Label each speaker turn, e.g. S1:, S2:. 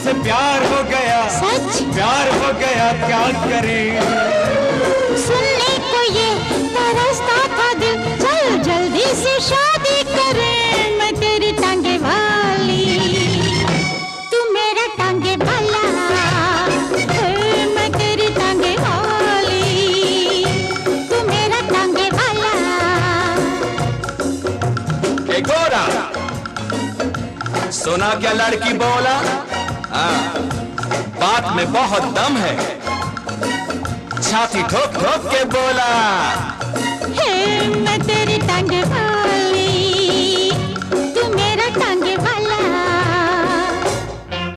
S1: तुमसे प्यार हो गया,
S2: सच
S1: प्यार हो गया, क्या करें।
S2: सुनने को ये तरसता था दिल, चल जल्दी से शादी करें। मैं तेरी टांगे वाली, तू मेरा टांगे वाला, मैं तेरी टांगे वाली, तू मेरा टांगे वाला।
S1: ए गोरा, सुना क्या लड़की बोला? हाँ, बात में बहुत दम है, छाती ठोक ठोक के बोला,
S2: हे मैं तेरी टांगे वाली।